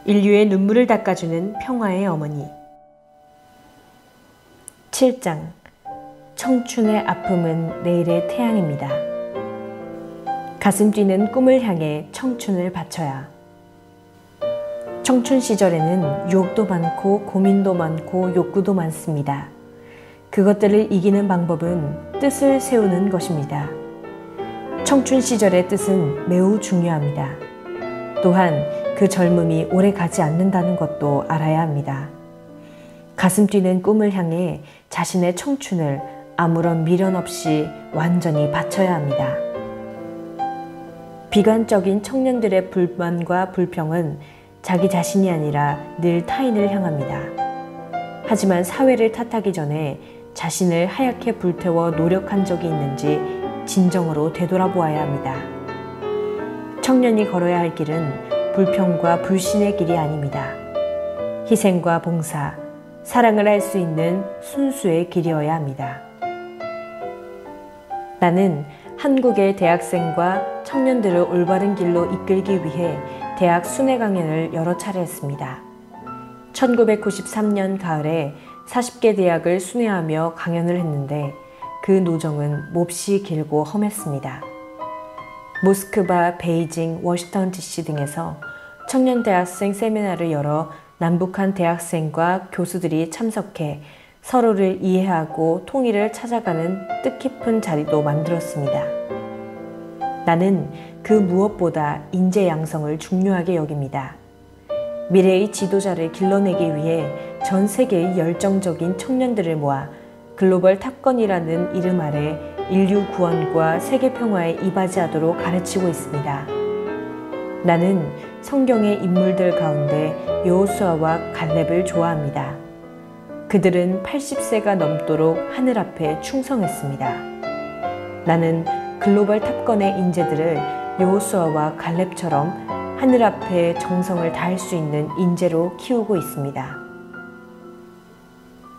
인류의 눈물을 닦아주는 평화의 어머니. 7장. 청춘의 아픔은 내일의 태양입니다. 가슴 뛰는 꿈을 향해 청춘을 바쳐야. 청춘 시절에는 유혹도 많고 고민도 많고 욕구도 많습니다. 그것들을 이기는 방법은 뜻을 세우는 것입니다. 청춘 시절의 뜻은 매우 중요합니다. 또한 그 젊음이 오래 가지 않는다는 것도 알아야 합니다. 가슴 뛰는 꿈을 향해 자신의 청춘을 아무런 미련 없이 완전히 바쳐야 합니다. 비관적인 청년들의 불만과 불평은 자기 자신이 아니라 늘 타인을 향합니다. 하지만 사회를 탓하기 전에 자신을 하얗게 불태워 노력한 적이 있는지 진정으로 되돌아보아야 합니다. 청년이 걸어야 할 길은 불평과 불신의 길이 아닙니다. 희생과 봉사, 사랑을 할 수 있는 순수의 길이어야 합니다. 나는 한국의 대학생과 청년들을 올바른 길로 이끌기 위해 대학 순회 강연을 여러 차례 했습니다. 1993년 가을에 40개 대학을 순회하며 강연을 했는데 그 노정은 몹시 길고 험했습니다. 모스크바, 베이징, 워싱턴 DC 등에서 청년 대학생 세미나를 열어 남북한 대학생과 교수들이 참석해 서로를 이해하고 통일을 찾아가는 뜻깊은 자리도 만들었습니다. 나는 그 무엇보다 인재 양성을 중요하게 여깁니다. 미래의 지도자를 길러내기 위해 전 세계의 열정적인 청년들을 모아 글로벌 탑건이라는 이름 아래 인류 구원과 세계 평화에 이바지하도록 가르치고 있습니다. 나는 성경의 인물들 가운데 여호수아와 갈렙을 좋아합니다. 그들은 80세가 넘도록 하늘 앞에 충성했습니다. 나는 글로벌 탑건의 인재들을 여호수아와 갈렙처럼 하늘 앞에 정성을 다할 수 있는 인재로 키우고 있습니다.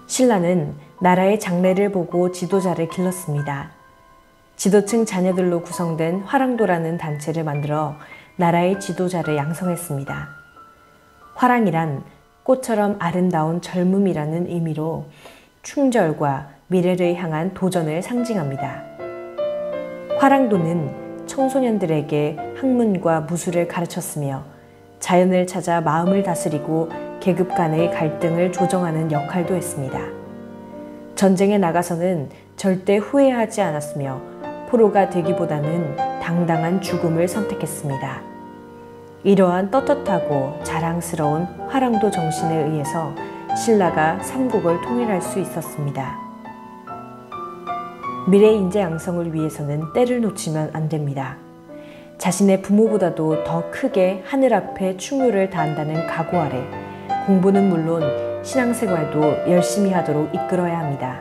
신라는 나라의 장래를 보고 지도자를 길렀습니다. 지도층 자녀들로 구성된 화랑도라는 단체를 만들어 나라의 지도자를 양성했습니다. 화랑이란 꽃처럼 아름다운 젊음이라는 의미로 충절과 미래를 향한 도전을 상징합니다. 화랑도는 청소년들에게 학문과 무술을 가르쳤으며 자연을 찾아 마음을 다스리고 계급 간의 갈등을 조정하는 역할도 했습니다. 전쟁에 나가서는 절대 후회하지 않았으며 포로가 되기보다는 당당한 죽음을 선택했습니다. 이러한 떳떳하고 자랑스러운 화랑도 정신에 의해서 신라가 삼국을 통일할 수 있었습니다. 미래 인재 양성을 위해서는 때를 놓치면 안 됩니다. 자신의 부모보다도 더 크게 하늘 앞에 충효를 다한다는 각오 아래 공부는 물론 신앙생활도 열심히 하도록 이끌어야 합니다.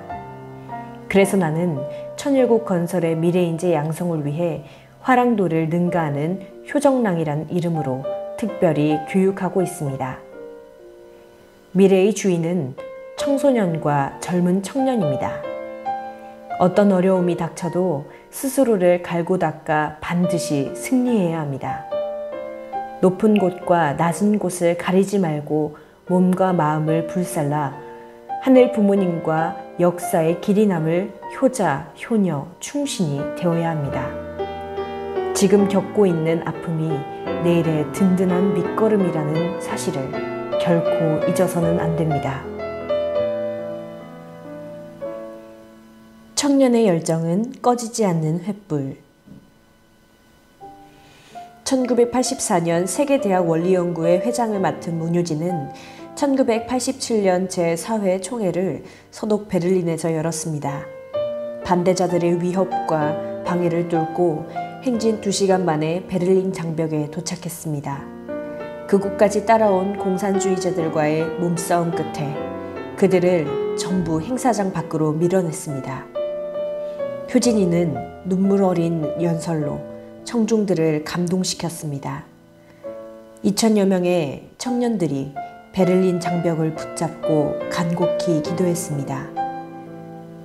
그래서 나는 천일국 건설의 미래 인재 양성을 위해 화랑도를 능가하는 효정랑이란 이름으로 특별히 교육하고 있습니다. 미래의 주인은 청소년과 젊은 청년입니다. 어떤 어려움이 닥쳐도 스스로를 갈고 닦아 반드시 승리해야 합니다. 높은 곳과 낮은 곳을 가리지 말고 몸과 마음을 불살라 하늘 부모님과 역사의 길이 남을 효자, 효녀, 충신이 되어야 합니다. 지금 겪고 있는 아픔이 내일의 든든한 밑거름이라는 사실을 결코 잊어서는 안 됩니다. 청년의 열정은 꺼지지 않는 횃불. 1984년 세계대학 원리연구회 회장을 맡은 문효진은 1987년 제4회 총회를 서독 베를린에서 열었습니다. 반대자들의 위협과 방해를 뚫고 행진 2시간 만에 베를린 장벽에 도착했습니다. 그곳까지 따라온 공산주의자들과의 몸싸움 끝에 그들을 전부 행사장 밖으로 밀어냈습니다. 효진이는 눈물 어린 연설로 청중들을 감동시켰습니다. 2000여 명의 청년들이 베를린 장벽을 붙잡고 간곡히 기도했습니다.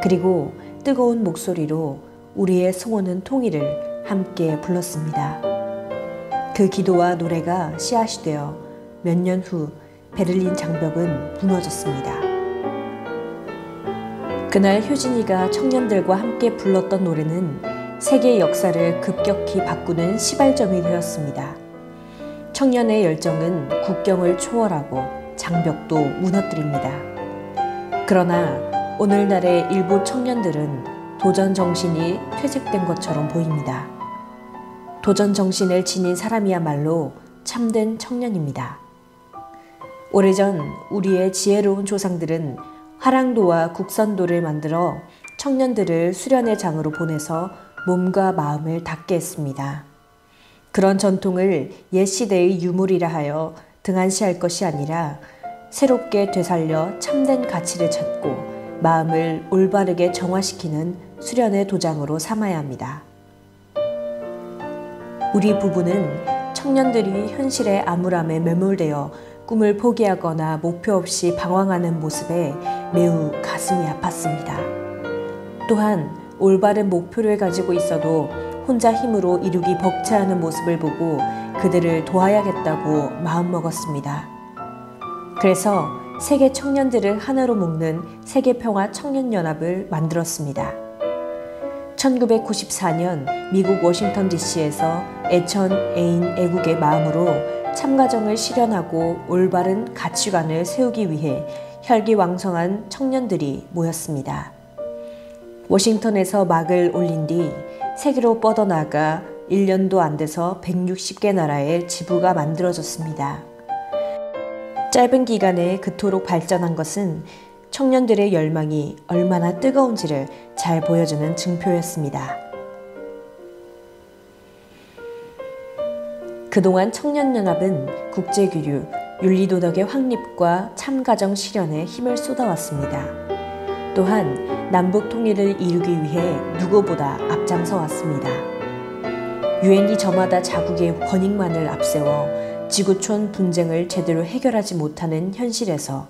그리고 뜨거운 목소리로 우리의 소원은 통일을 함께 불렀습니다. 그 기도와 노래가 씨앗이 되어 몇 년 후 베를린 장벽은 무너졌습니다. 그날 효진이가 청년들과 함께 불렀던 노래는 세계 역사를 급격히 바꾸는 시발점이 되었습니다. 청년의 열정은 국경을 초월하고 장벽도 무너뜨립니다. 그러나 오늘날의 일부 청년들은 도전 정신이 퇴색된 것처럼 보입니다. 도전 정신을 지닌 사람이야말로 참된 청년입니다. 오래전 우리의 지혜로운 조상들은 화랑도와 국선도를 만들어 청년들을 수련의 장으로 보내서 몸과 마음을 닦게 했습니다. 그런 전통을 옛 시대의 유물이라 하여 등한시할 것이 아니라 새롭게 되살려 참된 가치를 찾고 마음을 올바르게 정화시키는 수련의 도장으로 삼아야 합니다. 우리 부부는 청년들이 현실의 암울함에 매몰되어 꿈을 포기하거나 목표 없이 방황하는 모습에 매우 가슴이 아팠습니다. 또한 올바른 목표를 가지고 있어도 혼자 힘으로 이루기 벅차하는 모습을 보고 그들을 도와야겠다고 마음먹었습니다. 그래서 세계 청년들을 하나로 묶는 세계평화청년연합을 만들었습니다. 1994년 미국 워싱턴 DC에서 애천 애인 애국의 마음으로 참가정을 실현하고 올바른 가치관을 세우기 위해 혈기왕성한 청년들이 모였습니다. 워싱턴에서 막을 올린 뒤 세계로 뻗어나가 1년도 안 돼서 160개 나라의 지부가 만들어졌습니다. 짧은 기간에 그토록 발전한 것은 청년들의 열망이 얼마나 뜨거운지를 잘 보여주는 증표였습니다. 그동안 청년연합은 국제교류, 윤리도덕의 확립과 참가정 실현에 힘을 쏟아왔습니다. 또한 남북 통일을 이루기 위해 누구보다 앞장서 왔습니다. 유엔이 저마다 자국의 권익만을 앞세워 지구촌 분쟁을 제대로 해결하지 못하는 현실에서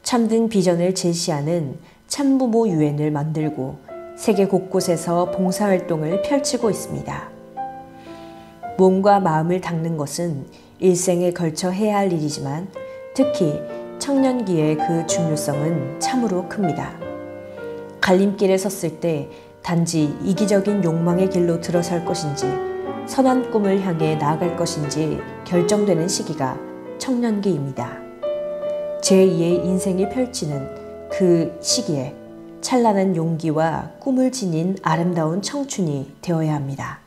참된 비전을 제시하는 참부모 유엔을 만들고 세계 곳곳에서 봉사활동을 펼치고 있습니다. 몸과 마음을 닦는 것은 일생에 걸쳐 해야 할 일이지만 특히 청년기의 그 중요성은 참으로 큽니다. 갈림길에 섰을 때 단지 이기적인 욕망의 길로 들어설 것인지 선한 꿈을 향해 나아갈 것인지 결정되는 시기가 청년기입니다. 제2의 인생이 펼치는 그 시기에 찬란한 용기와 꿈을 지닌 아름다운 청춘이 되어야 합니다.